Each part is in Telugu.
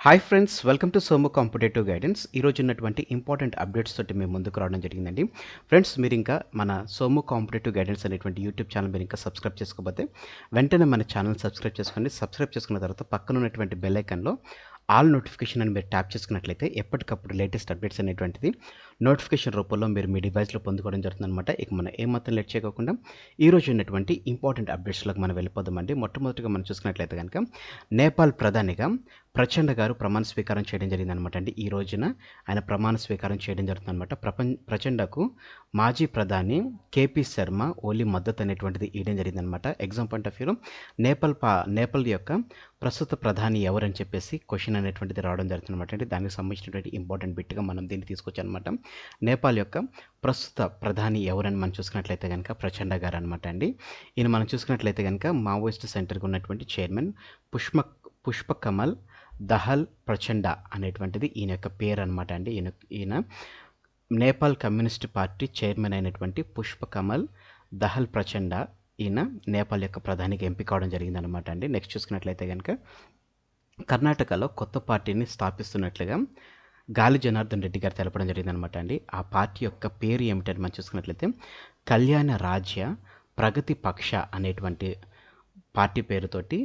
Hi friends, welcome to Somu competitive guidance. ఈరోజు ఉన్నటువంటి ఇంపార్టెంట్ అప్డేట్స్ తోటి మేము ముందుకు రావడం జరిగిందండి. ఫ్రెండ్స్, మీరు ఇంకా మన సోము కాంపిటేటివ్ గైడెన్స్ అనేటువంటి యూట్యూబ్ ఛానల్ మీరు ఇంకా సబ్స్క్రైబ్ చేసుకోకపోతే వెంటనే మన ఛానల్ సబ్స్క్రైబ్ చేసుకోండి. సబ్స్క్రైబ్ చేసుకున్న తర్వాత పక్కన ఉన్నటువంటి బెల్ ఐకాన్లో ఆల్ నోటిఫికేషన్ అని మీరు ట్యాప్ చేసుకున్నట్లయితే ఎప్పటికప్పుడు లేటెస్ట్ అప్డేట్స్ అనేటువంటిది నోటిఫికేషన్ రూపంలో మీరు మీ డివైస్లో పొందుకోవడం జరుగుతుందన్నమాట. ఇక మనం ఏమాత్రం లేట్ చేయకుండా ఈరోజు ఉన్నటువంటి ఇంపార్టెంట్ అప్డేట్స్లోకి మనం వెళ్ళిపోదామండి. మొట్టమొదటిగా మనం చూసుకున్నట్లయితే కనుక నేపాల్ ప్రధానిగా ప్రచండ గారు ప్రమాణ స్వీకారం చేయడం జరిగిందనమాట అండి. ఈ రోజున ఆయన ప్రమాణ స్వీకారం చేయడం జరుగుతుందన్నమాట. ప్రచండకు మాజీ ప్రధాని కేపీ శర్మ ఓలీ మద్దతు అనేటువంటిది ఇవ్వడం జరిగిందనమాట. ఎగ్జామ్ పాయింట్ ఆఫ్ వ్యూలో నేపాల్ యొక్క ప్రస్తుత ప్రధాని ఎవరని చెప్పేసి క్వశ్చన్ అనేటువంటిది రావడం జరుగుతుందన్నమాట అండి. దానికి సంబంధించినటువంటి ఇంపార్టెంట్ బిట్గా మనం దీన్ని తీసుకొచ్చానమాట. నేపాల్ యొక్క ప్రస్తుత ప్రధాని ఎవరని మనం చూసుకున్నట్లయితే కనుక ప్రచండ గారు అనమాట అండి. ఈయన మనం చూసుకున్నట్లయితే కనుక మావోయిస్ట్ సెంటర్కి ఉన్నటువంటి చైర్మన్ పుష్పకమల్ దహల్ ప్రచండ అనేటువంటిది ఈయన యొక్క పేరు అనమాట అండి. ఈయన నేపాల్ కమ్యూనిస్ట్ పార్టీ చైర్మన్ అయినటువంటి పుష్పకమల్ దహల్ ప్రచండ ఈయన నేపాల్ యొక్క ప్రధానికి ఎంపిక అవడం జరిగిందనమాట అండి. నెక్స్ట్ చూసుకున్నట్లయితే కనుక కర్ణాటకలో కొత్త పార్టీని స్థాపిస్తున్నట్లుగా గాలి జనార్దన్ రెడ్డి గారు తెలపడం జరిగిందనమాట అండి. ఆ పార్టీ యొక్క పేరు ఏమిటని మనం చూసుకున్నట్లయితే కళ్యాణ రాజ్య ప్రగతి పక్ష అనేటువంటి పార్టీ పేరుతోటి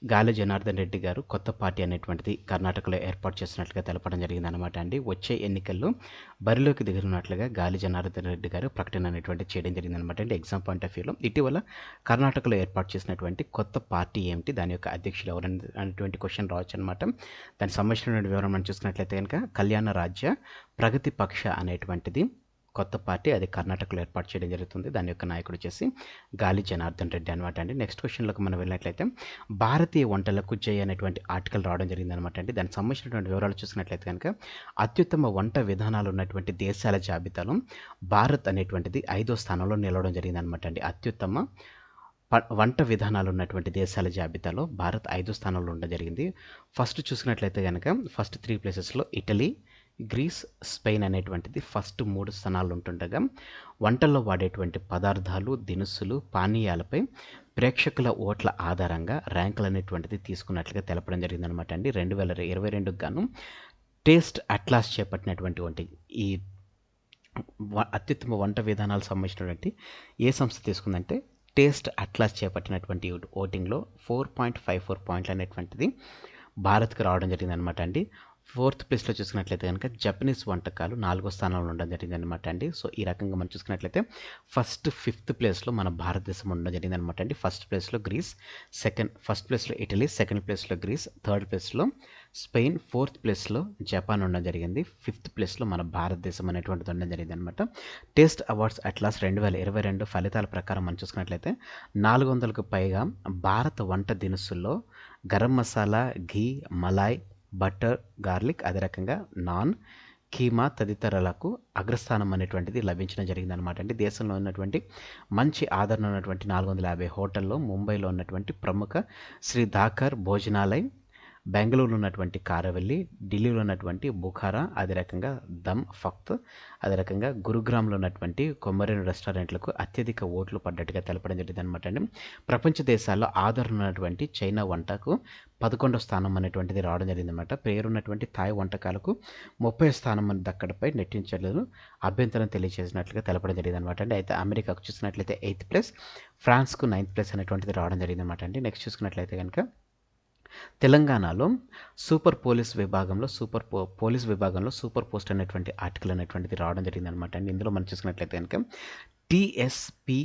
గాలి జనార్దన్ రెడ్డి గారు కొత్త పార్టీ అనేటువంటిది కర్ణాటకలో ఏర్పాటు చేస్తున్నట్లుగా తెలపడం జరిగిందనమాట అండి. వచ్చే ఎన్నికల్లో బరిలోకి దిగుతున్నట్లుగా గాలి జనార్దన్ రెడ్డి గారు ప్రకటన అనేటువంటి చేయడం జరిగిందనమాట అండి. ఎగ్జామ్ పాయింట్ ఆఫ్ వ్యూలో ఇటీవల కర్ణాటకలో ఏర్పాటు చేసినటువంటి కొత్త పార్టీ ఏమిటి, దాని యొక్క అధ్యక్షులు ఎవరు అనేటువంటి క్వశ్చన్ రావచ్చు అనమాట. దానికి సంబంధించినటువంటి వివరం మనం చూసుకున్నట్లయితే కనుక కళ్యాణ రాజ్య ప్రగతి పక్ష అనేటువంటిది కొత్త పార్టీ, అది కర్ణాటకలో ఏర్పాటు చేయడం జరుగుతుంది. దాని యొక్క నాయకుడు వచ్చేసి గాలి జనార్దన్ రెడ్డి అనమాట అండి. నెక్స్ట్ క్వశ్చన్లోకి మనం వెళ్ళినట్లయితే భారతీయ వంటలకు జై అనేటువంటి ఆర్టికల్ రావడం జరిగింది అనమాట అండి. దానికి సంబంధించినటువంటి వివరాలు చూసినట్లయితే కనుక అత్యుత్తమ వంట విధానాలు ఉన్నటువంటి దేశాల జాబితాలో భారత్ అనేటువంటిది 5వ స్థానంలో నిలవడం జరిగింది అనమాట అండి. అత్యుత్తమ వంట విధానాలు ఉన్నటువంటి దేశాల జాబితాలో భారత్ 5వ స్థానంలో ఉండడం జరిగింది. ఫస్ట్ చూసినట్లయితే కనుక ఫస్ట్ 3 ప్లేసెస్లో ఇటలీ, గ్రీస్, స్పెయిన్ అనేటువంటిది ఫస్ట్ 3 స్థానాలు ఉంటుండగా వంటల్లో వాడేటువంటి పదార్థాలు, దినుసులు, పానీయాలపై ప్రేక్షకుల ఓట్ల ఆధారంగా ర్యాంకులు అనేటువంటిది తీసుకున్నట్లుగా తెలపడం జరిగిందనమాట అండి. 2022 గాను టేస్ట్ అట్లాస్ చేపట్టినటువంటి ఈ అత్యుత్తమ వంట విధానాలకు సంబంధించినటువంటి ఏ సంస్థ తీసుకుందంటే టేస్ట్ అట్లాస్ చేపట్టినటువంటి ఓటింగ్లో 4.54 పాయింట్లు అనేటువంటిది భారత్కి రావడం జరిగిందనమాట అండి. 4th ప్లేస్లో చూసుకున్నట్లయితే కనుక జపనీస్ వంటకాలు 4వ స్థానంలో ఉండడం జరిగింది అనమాట అండి. సో ఈ రకంగా మనం చూసుకున్నట్లయితే ఫస్ట్ 5th ప్లేస్లో మన భారతదేశం ఉండడం జరిగింది అనమాట అండి. ఫస్ట్ ప్లేస్లో గ్రీస్, ఫస్ట్ ప్లేస్లో ఇటలీ, సెకండ్ ప్లేస్లో గ్రీస్, థర్డ్ ప్లేస్లో స్పెయిన్, 4th ప్లేస్లో జపాన్ ఉండడం జరిగింది. 5th ప్లేస్లో మన భారతదేశం అనేటువంటిది ఉండడం జరిగింది అనమాట. టేస్ట్ అవార్డ్స్ అట్లాస్ 2022 ఫలితాల ప్రకారం మనం చూసుకున్నట్లయితే 400కు పైగా భారత వంట దినుసుల్లో గరం మసాలా, ఘీ, మలాయ్, బటర్, గార్లిక్, అదే రకంగా నాన్, కీమా తదితరాలకు అగ్రస్థానం అనేటువంటిది లభించడం జరిగిందనమాట అండి. దేశంలో ఉన్నటువంటి మంచి ఆదరణ ఉన్నటువంటి 450 హోటల్లో ముంబైలో ఉన్నటువంటి ప్రముఖ శ్రీ ధాకర్ భోజనాలయ్, బెంగళూరులో ఉన్నటువంటి కారవెల్లి, ఢిల్లీలో ఉన్నటువంటి బుఖారా, అదే రకంగా దమ్ ఫక్త్, అదే రకంగా గురుగ్రామ్లో ఉన్నటువంటి కొమ్మరేను రెస్టారెంట్లకు అత్యధిక ఓట్లు పడ్డట్టుగా తెలపడం జరిగింది అనమాట అండి. ప్రపంచ దేశాల్లో ఆదరణ ఉన్నటువంటి చైనా వంటకు 11వ స్థానం అనేటువంటిది రావడం జరిగిందనమాట. పేరున్నటువంటి థాయ్ వంటకాలకు 30వ స్థానం అని దక్కడపై నెట్టించలేదు అభ్యంతరం తెలియజేసినట్లుగా తెలపడం జరిగింది అనమాట అండి. అయితే అమెరికాకు చూసినట్లయితే 8th ప్లేస్, ఫ్రాన్స్కు 9th ప్లేస్ అనేటువంటిది రావడం జరిగింది అనమాట అండి. నెక్స్ట్ చూసుకున్నట్లయితే కనుక తెలంగాణలో పోలీస్ విభాగంలో సూపర్ పోస్ట్ అనేటువంటి ఆర్టికల్ అనేటువంటిది రావడం జరిగిందనమాట అండి. ఇందులో మనం చూసుకున్నట్లయితే కనుక TSPICCC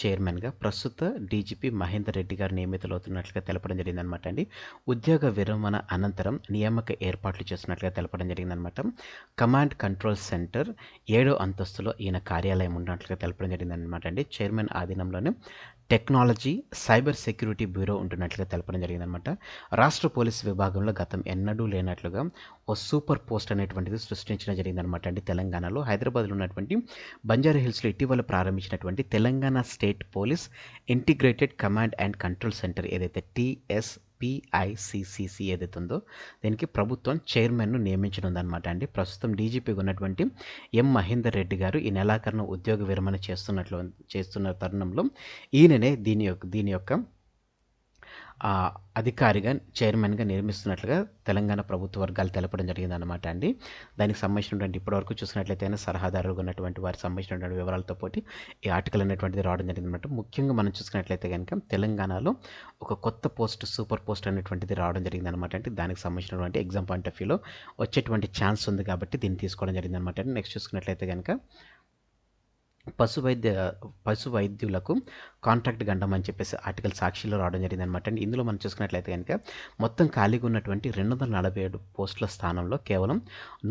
చైర్మన్గా ప్రస్తుత డీజీపీ మహేందర్ రెడ్డి గారు నియమితులవుతున్నట్లుగా తెలపడం జరిగిందనమాట అండి. ఉద్యోగ విరమణ అనంతరం నియామక ఏర్పాట్లు చేస్తున్నట్లుగా తెలపడం జరిగిందనమాట. కమాండ్ కంట్రోల్ సెంటర్ 7వ అంతస్తులో ఈయన కార్యాలయం ఉన్నట్లుగా తెలపడం జరిగిందనమాట అండి. చైర్మన్ ఆధీనంలోనే టెక్నాలజీ, సైబర్ సెక్యూరిటీ బ్యూరో ఉంటున్నట్లుగా తెలపడం జరిగిందనమాట. రాష్ట్ర పోలీసు విభాగంలో గతం ఎన్నడూ లేనట్లుగా ఓ సూపర్ పోస్ట్ అనేటువంటిది సృష్టించడం జరిగిందనమాట అండి. తెలంగాణలో హైదరాబాద్లో ఉన్నటువంటి బంజారాహిల్స్లో ఇటీవల ప్రారంభించినటువంటి Telangana state police integrated command and control centre ఏదైతే TSPICCC ఏదైతే ఉందో దీనికి ప్రభుత్వం చైర్మన్ను నియమించనుందనమాట అండి. ప్రస్తుతం డీజీపీగా ఉన్నటువంటి మహేందర్ రెడ్డి గారు ఈ నెలాఖరున ఉద్యోగ విరమణ చేస్తున్న తరుణంలో ఈయననే దీని యొక్క అధికారిగా చైర్మన్గా నియమిస్తున్నట్లుగా తెలంగాణ ప్రభుత్వ వర్గాలు తెలపడం జరిగిందనమాట అండి. దానికి సంబంధించినటువంటి ఇప్పటివరకు చూసినట్లయితే సలహాదారుగా ఉన్నటువంటి వారికి సంబంధించినటువంటి వివరాలతో పాటు ఈ ఆర్టికల్ అనేటువంటిది రావడం జరిగిందనమాట. ముఖ్యంగా మనం చూసుకున్నట్లయితే కనుక తెలంగాణలో ఒక కొత్త పోస్ట్, సూపర్ పోస్ట్ అనేటువంటిది రావడం జరిగిందనమాట. అంటే దానికి సంబంధించినటువంటి ఎగ్జామ్ పాయింట్ ఆఫ్ వ్యూలో వచ్చేటువంటి ఛాన్స్ ఉంది కాబట్టి దీన్ని తీసుకోవడం జరిగిందనమాట. నెక్స్ట్ చూసుకున్నట్లయితే కనుక పశు వైద్యులకు కాంట్రాక్ట్ గండం అని చెప్పేసి ఆర్టికల్ సాక్షిలో రావడం జరిగిందనమాట. అండి ఇందులో మనం చూసుకున్నట్లయితే కనుక మొత్తం ఖాళీగా ఉన్నటువంటి 247 పోస్టుల స్థానంలో కేవలం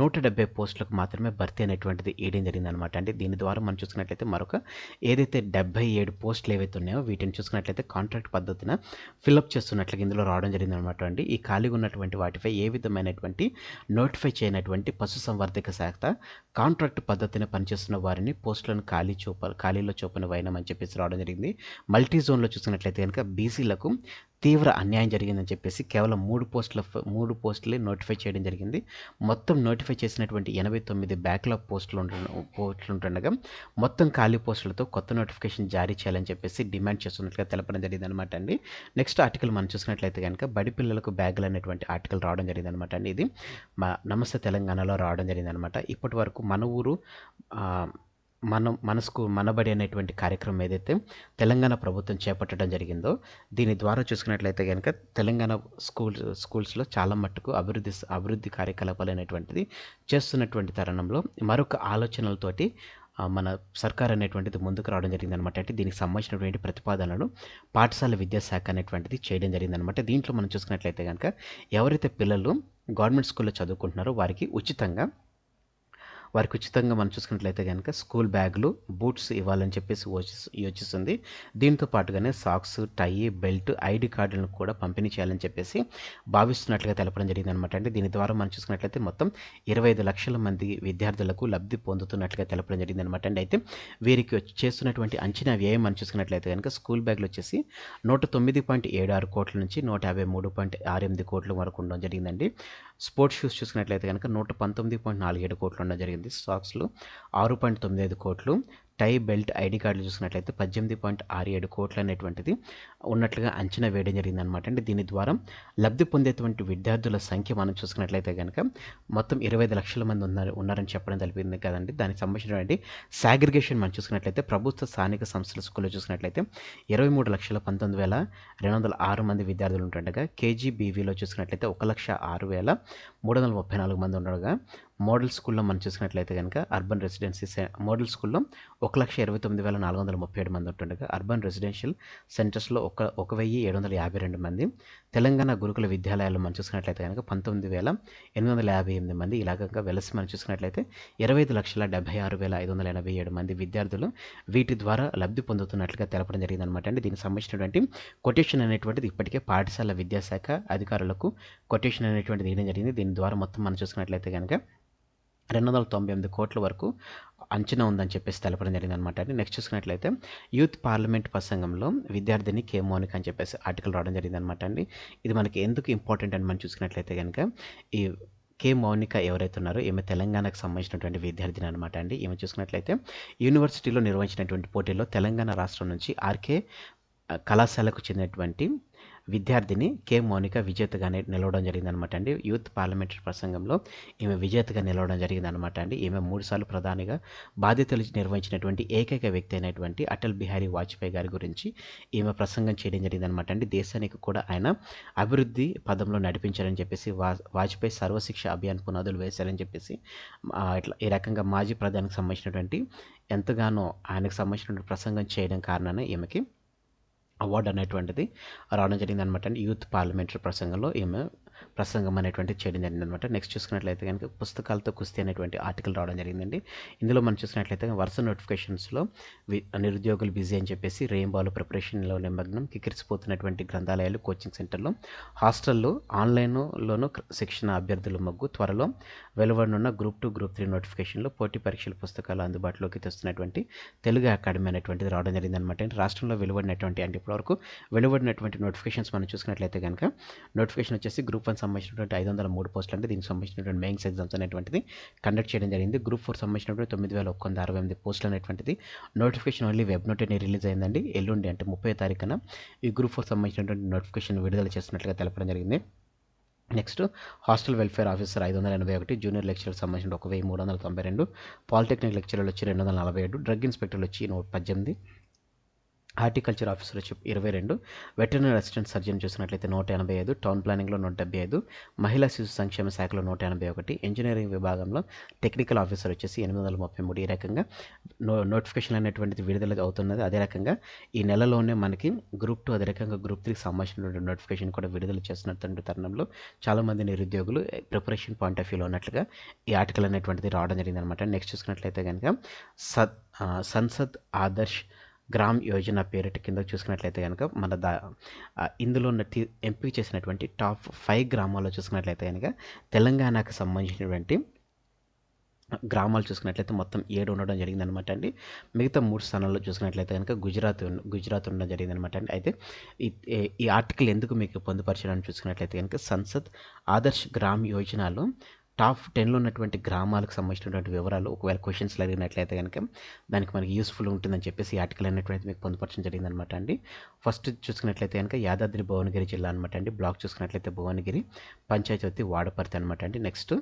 170 పోస్టులకు మాత్రమే భర్తీ అనేటువంటిది వేయడం జరిగిందనమాట. అంటే దీని ద్వారా మనం చూసుకున్నట్లయితే మరొక ఏదైతే 77 పోస్టులు ఏవైతే ఉన్నాయో వీటిని చూసుకున్నట్లయితే కాంట్రాక్ట్ పద్ధతిన ఫిల్అప్ చేస్తున్నట్లుగా ఇందులో రావడం జరిగిందనమాట. అండి ఈ ఖాళీగా ఉన్నటువంటి వాటిపై ఏ విధమైనటువంటి నోటిఫై చేయనటువంటి పశుసంవర్ధక శాఖ కాంట్రాక్ట్ పద్ధతిన పనిచేస్తున్న వారిని పోస్టులను ఖాళీలో చొప్పున వైనమని చెప్పేసి రావడం జరిగింది. మల్టీ జోన్లో చూసినట్లయితే కనుక బీసీలకు తీవ్ర అన్యాయం జరిగిందని చెప్పేసి కేవలం 3 పోస్టులే నోటిఫై చేయడం జరిగింది. మొత్తం నోటిఫై చేసినటువంటి 89 బ్యాక్లాగ్ పోస్టులు ఉంటుండగా మొత్తం ఖాళీ పోస్టులతో కొత్త నోటిఫికేషన్ జారీ చేయాలని చెప్పేసి డిమాండ్ చేస్తున్నట్లుగా తెలపడం జరిగింది అనమాట అండి. నెక్స్ట్ ఆర్టికల్ మనం చూసినట్లయితే కనుక బడి పిల్లలకు బ్యాగులు అనేటువంటి ఆర్టికల్ రావడం జరిగింది అనమాట అండి. ఇది నమస్తే తెలంగాణలో రావడం జరిగింది అనమాట. ఇప్పటి వరకు మన ఊరు మనబడి అనేటువంటి కార్యక్రమం ఏదైతే తెలంగాణ ప్రభుత్వం చేపట్టడం జరిగిందో దీని ద్వారా చూసుకున్నట్లయితే కనుక తెలంగాణ స్కూల్స్లో చాలా మట్టుకు అభివృద్ధి కార్యకలాపాలు అనేటువంటిది చేస్తున్నటువంటి తరుణంలో మరొక ఆలోచనలతోటి మన సర్కార్ అనేటువంటిది ముందుకు రావడం జరిగిందనమాట. అంటే దీనికి సంబంధించినటువంటి ప్రతిపాదనలు పాఠశాల విద్యాశాఖ అనేటువంటిది చేయడం జరిగిందనమాట. దీంట్లో మనం చూసుకున్నట్లయితే కనుక ఎవరైతే పిల్లలు గవర్నమెంట్ స్కూల్లో చదువుకుంటున్నారో వారికి ఉచితంగా మనం చూసుకున్నట్లయితే కనుక స్కూల్ బ్యాగులు, బూట్స్ ఇవ్వాలని చెప్పేసి యోచిస్తుంది. దీంతో పాటుగానే సాక్స్, టై, బెల్ట్, ఐడి కార్డులను కూడా పంపిణీ చేయాలని చెప్పేసి భావిస్తున్నట్లుగా తెలపడం జరిగింది అనమాట. అంటే దీని ద్వారా మనం చూసుకున్నట్లయితే మొత్తం 25 లక్షల మంది విద్యార్థులకు లబ్ధి పొందుతున్నట్లుగా తెలపడం జరిగింది అనమాట. అండి అయితే వీరికి చేస్తున్నటువంటి అంచనా వ్యయం మనం చూసుకున్నట్లయితే కనుక స్కూల్ బ్యాగులు వచ్చేసి 109.76 కోట్ల నుంచి 153.68 కోట్ల వరకు ఉండడం జరిగిందండి. స్పోర్ట్స్ షూస్ చూసుకున్నట్లయితే కనుక 119.47 కోట్లు ఉండడం జరిగింది. స్టాక్స్లు 6.95 కోట్లు, టై, బెల్ట్, ఐడి కార్డులు చూసుకున్నట్లయితే 18.67 కోట్లు అనేటువంటిది ఉన్నట్లుగా అంచనా వేయడం జరిగిందనమాట. అంటే దీని ద్వారా లబ్ధి పొందేటువంటి విద్యార్థుల సంఖ్య మనం చూసుకున్నట్లయితే కనుక మొత్తం 25 లక్షల మంది ఉన్నారని చెప్పడం తెలిపింది కదండి. దానికి సంబంధించినటువంటి సాగ్రిగేషన్ మనం చూసుకున్నట్లయితే ప్రభుత్వ స్థానిక సంస్థల స్కూల్లో చూసుకున్నట్లయితే 23,19,206 మంది విద్యార్థులు ఉంటుండగా కేజీబీవీలో చూసుకున్నట్లయితే 1,06,334 మంది ఉండగా మోడల్ స్కూల్లో మనం చూసుకున్నట్లయితే కనుక అర్బన్ రెసిడెన్సీ మోడల్ స్కూల్లో 1,29,437 మంది ఉంటుండగా అర్బన్ రెసిడెన్షియల్ సెంటర్స్లో 1,752 మంది, తెలంగాణ గురుకుల విద్యాలయాల్లో మనం చూసుకున్నట్లయితే కనుక 19,858 మంది, ఇలాగంగా వెలసి మనం చూసుకున్నట్లయితే 25,76,587 మంది విద్యార్థులు వీటి ద్వారా లబ్ధి పొందుతున్నట్లుగా తెలపడం జరిగిందనమాట. అండి దీనికి సంబంధించినటువంటి కొటేషన్ అనేటువంటిది ఇప్పటికే పాఠశాల విద్యాశాఖ అధికారులకు కొటేషన్ అనేటువంటిది ఇవ్వడం జరిగింది. దీని ద్వారా మొత్తం మనం చూసుకున్నట్లయితే కనుక 298 కోట్ల వరకు అంచనా ఉందని చెప్పేసి తెలపడం జరిగిందనమాట. అండి నెక్స్ట్ చూసుకున్నట్లయితే యూత్ పార్లమెంట్ ప్రసంగంలో విద్యార్థిని కే మౌనిక అని చెప్పేసి ఆర్టికల్ రావడం జరిగిందనమాట. అండి ఇది మనకి ఎందుకు ఇంపార్టెంట్ అని మనం చూసుకున్నట్లయితే కనుక ఈ కే మౌనిక ఎవరైతే ఉన్నారో ఈమె తెలంగాణకు సంబంధించినటువంటి విద్యార్థిని అనమాట. అండి ఈమె చూసుకున్నట్లయితే యూనివర్సిటీలో నిర్వహించినటువంటి పోటీల్లో తెలంగాణ రాష్ట్రం నుంచి ఆర్కే కళాశాలకు చెందినటువంటి విద్యార్థిని కే మౌనిక విజేతగానే నిలవడం జరిగిందనమాట. అండి యూత్ పార్లమెంటరీ ప్రసంగంలో ఈమె విజేతగా నిలవడం జరిగిందనమాట. అండి ఈమె 3 సార్లు ప్రధానిగా బాధ్యతలు నిర్వహించినటువంటి ఏకైక వ్యక్తి అయినటువంటి అటల్ బిహారీ వాజ్పేయి గారి గురించి ఈమె ప్రసంగం చేయడం జరిగిందనమాట. అండి దేశానికి కూడా ఆయన అభివృద్ధి పదంలో నడిపించారని చెప్పేసి వాజ్పేయి సర్వశిక్ష అభియాన్ పునాదులు వేశారని చెప్పేసి ఇట్లా ఈ రకంగా మాజీ ప్రధానికి సంబంధించినటువంటి ఎంతగానో ఆయనకు సంబంధించినటువంటి ప్రసంగం చేయడం కారణాన ఈమెకి అవార్డు అనేటువంటిది రావడం జరిగింది అనమాట. అండి యూత్ పార్లమెంటరీ ప్రసంగంలో ఈమె ప్రసంగం అనేటువంటిది చేయడం జరిగింది అనమాట. నెక్స్ట్ చూసుకున్నట్లయితే కనుక పుస్తకాలతో కుస్తీ అనేటువంటి ఆర్టికల్ రావడం జరిగిందండి. ఇందులో మనం చూసినట్లయితే వరుస నోటిఫికేషన్స్లో నిరుద్యోగులు బిజీ అని చెప్పేసి రెయిన్బాల్ ప్రిపరేషన్లో నిమగ్నం, కిక్కిరిసిపోతున్నటువంటి గ్రంథాలయాలు, కోచింగ్ సెంటర్లు, హాస్టల్లో, ఆన్లైన్లోనూ శిక్షణ అభ్యర్థుల మొగ్గు, త్వరలో వెలువడనున్న గ్రూప్ 2, గ్రూప్ 3 నోటిఫికేషన్లో పోటీ పరీక్షల పుస్తకాలు అందుబాటులోకి తెస్తున్నటువంటి తెలుగు అకాడమీ అనేటువంటిది రావడం జరిగిందనమాట. రాష్ట్రంలో వెలువడినటువంటి అంటే ఇప్పటివరకు వెలువడినటువంటి నోటిఫికేషన్స్ మనం చూసుకున్నట్లయితే కనుక నోటిఫికేషన్ వచ్చేసి గ్రూప్ గ్రూప్ 1 సంబంధించినటువంటి 503 పోస్టులు అంటే దీనికి సంబంధించినటువంటి మెయిన్స్ ఎగ్జామ్స్ అనేటువంటిది కండక్ట్ చేయడం జరిగింది. గ్రూప్ 4 సంబంధించినటువంటి 9168 పోస్టులు అనేటువంటిది నోటిఫికేషన్ ఓన్లీ వెబ్ నోట్ అనేది రిలీజ్ అయిందండి. ఎల్లుండి అంటే 30వ తారీఖున ఈ గ్రూప్ 4 సంబంధించినటువంటి నోటిఫికేషన్ విడుదల చేస్తున్నట్లుగా తెలపడం జరిగింది. Next hostel welfare officer 581, junior lecturer సంబంధించిన 1392, పాలిటెక్నిక్ లెక్చరర్లు వచ్చి 247, డ్రగ్ ఇన్స్పెక్టర్లు వచ్చి 118, హార్టికల్చర్ ఆఫీసర్ వచ్చి 22, వెటర్నరీ అసిస్టెంట్ సర్జన్ చూసినట్లయితే 185, టౌన్ ప్లానింగ్లో 175, మహిళా శిశు సంక్షేమ శాఖలో 181, ఇంజనీరింగ్ విభాగంలో టెక్నికల్ ఆఫీసర్ వచ్చేసి 833. ఈ రకంగా నోటిఫికేషన్ అనేటువంటిది విడుదల అవుతున్నది. అదే రకంగా ఈ నెలలోనే మనకి గ్రూప్ 2 అదే రకంగా గ్రూప్ 3కి సంబంధించినటువంటి నోటిఫికేషన్ కూడా విడుదల చేస్తున్నటువంటి తరుణంలో చాలామంది నిరుద్యోగులు ప్రిపరేషన్ పాయింట్ ఆఫ్ వ్యూలో ఉన్నట్లుగా ఈ ఆర్టికల్ అనేటువంటిది రావడం జరిగింది అనమాట. నెక్స్ట్ చూసుకున్నట్లయితే కనుక సంసద్ ఆదర్శ్ గ్రామ్ యోజన పేరిట కింద చూసుకున్నట్లయితే కనుక ఇందులో ఉన్న ఎంపిక చేసినటువంటి టాప్ 5 గ్రామాల్లో చూసుకున్నట్లయితే కనుక తెలంగాణకు సంబంధించినటువంటి గ్రామాలు చూసుకున్నట్లయితే మొత్తం 7 ఉండడం జరిగిందనమాట అండి. మిగతా 3 స్థానాల్లో చూసుకున్నట్లయితే కనుక గుజరాత్ ఉండడం జరిగిందనమాట అండి. అయితే ఈ ఆర్టికల్ ఎందుకు మీకు పొందుపరచడానికి చూసుకున్నట్లయితే కనుక సంసద్ ఆదర్శ్ గ్రామ్ యోజనలో టాప్ 10లో ఉన్నటువంటి గ్రామాలకు సంబంధించినటువంటి వివరాలు ఒకవేళ క్వశ్చన్స్లో అడిగినట్లయితే కనుక దానికి మనకి యూస్ఫుల్ ఉంటుందని చెప్పేసి ఈ ఆర్టికల్ అనేటువంటి మీకు పొందుపరచడం జరిగిందనమాట అండి. ఫస్ట్ చూసుకున్నట్లయితే కనుక యాదాద్రి భువనగిరి జిల్లా అనమాట అండి. బ్లాక్ చూసుకున్నట్లయితే భువనగిరి, పంచాయతీ వచ్చి వాడపర్తి అనమాట అండి. నెక్స్ట్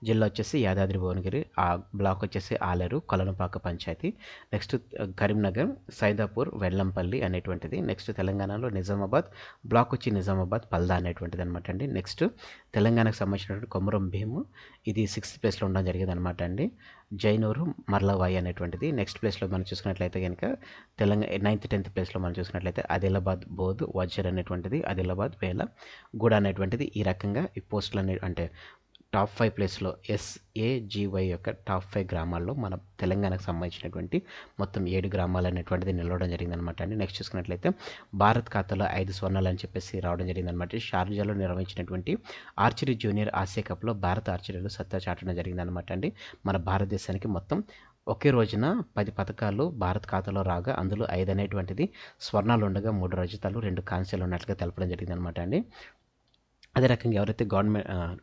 జిల్లా వచ్చేసి యాదాద్రి భువనగిరి, ఆ బ్లాక్ వచ్చేసి ఆలేరు, కొలనుపాక పంచాయతీ. నెక్స్ట్ కరీంనగర్, సైదాపూర్, వెల్లంపల్లి అనేటువంటిది. నెక్స్ట్ తెలంగాణలో నిజామాబాద్, బ్లాక్ వచ్చి నిజామాబాద్, పల్దా అనేటువంటిది అనమాట అండి. నెక్స్ట్ తెలంగాణకు సంబంధించినటువంటి కొమరం భీము, ఇది 6th ప్లేస్లో ఉండడం జరిగింది అనమాట అండి. జైనూరు, మర్లవాయి అనేటువంటిది. నెక్స్ట్ ప్లేస్లో మనం చూసుకున్నట్లయితే కనుక 9th 10th ప్లేస్లో మనం చూసుకున్నట్లయితే ఆదిలాబాద్, బోధ్, వజ్జర్ అనేటువంటిది, ఆదిలాబాద్, వేల, గూడ అనేటువంటిది. ఈ రకంగా ఈ పోస్టులు అంటే టాప్ 5 ప్లేస్లో SAGY యొక్క టాప్ 5 గ్రామాల్లో మన తెలంగాణకు సంబంధించినటువంటి మొత్తం 7 గ్రామాలు అనేటువంటిది నిలవడం జరిగిందనమాట అండి. నెక్స్ట్ చూసుకున్నట్లయితే భారత్ ఖాతాలో 5 స్వర్ణాలు అని చెప్పేసి రావడం జరిగిందనమాట. షార్జాలో నిర్వహించినటువంటి ఆర్చరీ జూనియర్ ఆసియా కప్లో భారత ఆర్చరీలో సత్తా చాటడం జరిగిందనమాట అండి. మన భారతదేశానికి మొత్తం ఒకే రోజున 10 పథకాలు భారత్ ఖాతాలో రాగా అందులో 5 అనేటువంటిది స్వర్ణాలు ఉండగా 3 రజతాలు 2 కాంస్యాలు ఉన్నట్లుగా తెలపడం జరిగిందనమాట అండి. అదే రకంగా ఎవరైతే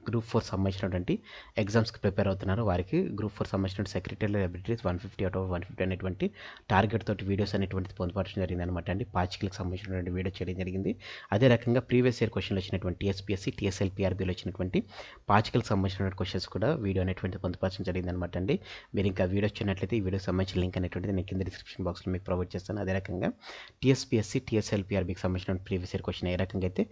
గ్రూప్ 4 సంబంధించినటువంటి ఎగ్జామ్స్కి ప్రిపేర్ అవుతున్నారో వారికి గ్రూప్ 4 సంబంధించిన సెక్రటరియల్ అబిలిటీస్ 150 అవుట్ ఆఫ్ 150 అనేటువంటి టార్గెట్ తోటి వీడియోస్ అనేటువంటిది పొందుపరచడం జరిగింది అనమాట అండి. పాచికలకు సంబంధించినటువంటి వీడియో చేయడం జరిగింది. అదే రకంగా ప్రీవియస్ ఇయర్ క్వశ్చన్లు వచ్చినటువంటి TSPSC, TSLPRBలో వచ్చినటువంటి పాచికలకు సంబంధించినటువంటి క్వశ్చన్స్ కూడా వీడియో అనేటువంటి పొందుపరచడం జరిగింది అనమాట అండి. మీరు ఇంకా వీడియోస్ చూసినట్లయితే ఈ వీడియోకి సంబంధించిన లింక్ అనేటువంటిది నేను కింద డిస్క్రిప్షన్ బాక్స్లో మీకు ప్రొవైడ్ చేస్తాను. అదే రకంగా TSPSC, TSLPRBకి సంబంధించిన ప్రీవియస్ ఇయర్ క్వశ్చన్ ఏ రకంగా అయితే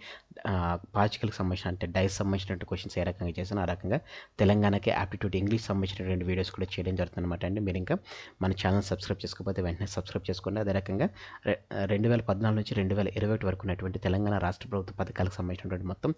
పాచికలకు సంబంధించిన అంటే డైస్ సంబంధించినటువంటి క్వశ్చన్స్ ఏ రకంగా చేశాను ఆ రకంగా తెలంగాణకి యాప్టిట్యూడ్ ఇంగ్లీష్ సంబంధించినటువంటి వీడియోస్ కూడా చేయడం జరుగుతుంది అనమాట అండి. మీరు ఇంకా మన ఛానల్ సబ్స్క్రైబ్ చేసుకోకపోతే వెంటనే సబ్స్క్రైబ్ చేసుకోండి. అదే రకంగా 2014 నుంచి 2021 వరకు ఉన్నటువంటి తెలంగాణ రాష్ట్ర ప్రభుత్వ పథకాలకు సంబంధించినటువంటి మొత్తం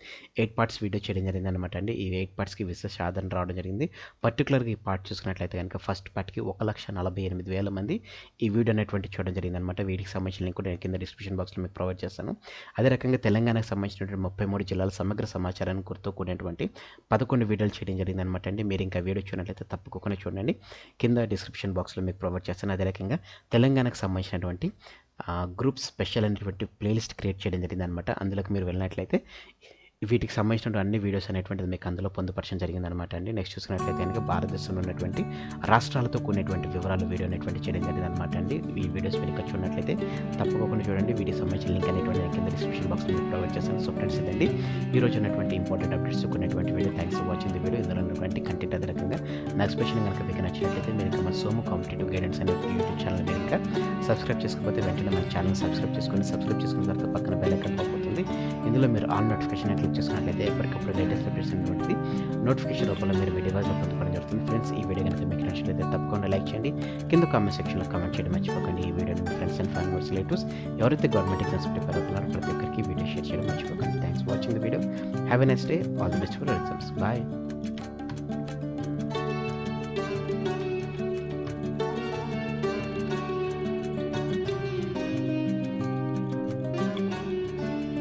8 పార్ట్స్ వీడియో చేయడం జరిగింది అనమాట అండి. ఈ 8 పార్ట్స్కి విశేష ఆదరణ రావడం జరిగింది. పర్టికులర్గా ఈ పార్ట్ చూసుకున్నట్లయితే కనుక ఫస్ట్ పార్ట్కి 1,48,000 మంది ఈ వీడియో అనేటువంటి చూడడం జరిగింది అనమాట. వీటికి సంబంధించిన లింక్ నేను కింద డిస్క్రిప్షన్ బాక్స్లో మీకు ప్రొవైడ్ చేస్తాను. అదే రకంగా తెలంగాణకు సంబంధించినటువంటి 33 జిల్లాల సమగ్ర సమాచారాన్ని గుర్తు కూడినటువంటి 11 వీడియోలు చేయడం జరిగింది అనమాట అండి. మీరు ఇంకా వీడియో చూడనట్లయితే తప్పకుండా చూడండి, కింద డిస్క్రిప్షన్ బాక్స్లో మీకు ప్రొవైడ్ చేస్తాను. అదే రకంగా తెలంగాణకు సంబంధించినటువంటి గ్రూప్ స్పెషల్ అనేటువంటి ప్లేలిస్ట్ క్రియేట్ చేయడం జరిగింది అనమాట. అందులోకి మీరు వెళ్ళినట్లయితే వీటికి సంబంధించిన అన్ని వీడియోస్ అనేటువంటిది మీకు అందులో పొందుపరచడం జరిగిందనమాట అండి. నెక్స్ట్ చూసుకున్నట్లయితే కనుక భారతదేశంలో ఉన్నటువంటి రాష్ట్రాలతో కూడినటువంటి వివరాలు వీడియో అనేటువంటి చేయడం జరిగిందనమాట అండి. ఈ వీడియోస్ మీరు ఇక్కడ చూడనట్లయితే తప్పకుండా చూడండి. వీడియోకి సంబంధించిన లింక్ అనేటువంటి కింద డిస్క్రిప్షన్ బాక్స్లో మీకు ప్రొవైడ్ చేస్తాను. సో ఫ్రెండ్స్, ఇదండి ఈరోజు ఉన్నటువంటి ఇంపార్టెంట్ అప్డేట్స్ కొన్నటువంటి video. Thanks for watching the video. ఇందులో ఉన్నటువంటి కంటెంట్ అదే రకంగా నా ఎక్స్పెషల్ కనుక మీకు నచ్చినట్లయితే మీరు ఇంకా మన సోము కాంపిటేటివ్ గైడెన్స్ అనే యూట్యూబ్ ఛానల్ మీరు ఇంకా సబ్స్క్రైబ్ చేసుకోకపోతే వెంటనే మన ఛానల్ సబ్స్క్రైబ్ చేసుకున్న తర్వాత పక్కన బెల్ ఐకాన్ పడిపోతుంది. ఇందులో మీరు ఆల్ నోటిఫికేషన్ క్లిక్ చేసుకున్నట్లయితే ఎప్పటికప్పుడు లేటెస్ట్ అప్డేట్స్ అనేటువంటిది నోటిఫికేషన్ రూపంలో మీరు వీడియో వాజ్లో పొందుకోవడం జరుగుతుంది. ఫ్రెండ్స్, ఈ వీడియో కనుక మీకు నచ్చినట్లయితే తప్పకుండా లైక్ చేయండి. కింద కామెంట్ సెక్షన్లో కామెంట్ చేయడం మర్చిపోకండి. ఈ వీడియోని మీ ఫ్రెండ్స్ అండ్ ఫ్యామిలీస్ రిలేటివ్స్ ఎవరైతే గవర్నమెంట్ ఎగ్జామ్స్ ప్రిపేర్ అవుతున్నారో ప్రతి ఒక్కరికి వీడియో షేర్ చేయడం మర్చిపోకండి. Thanks for watching the video. Have a nice day. All the best for your exams. Bye.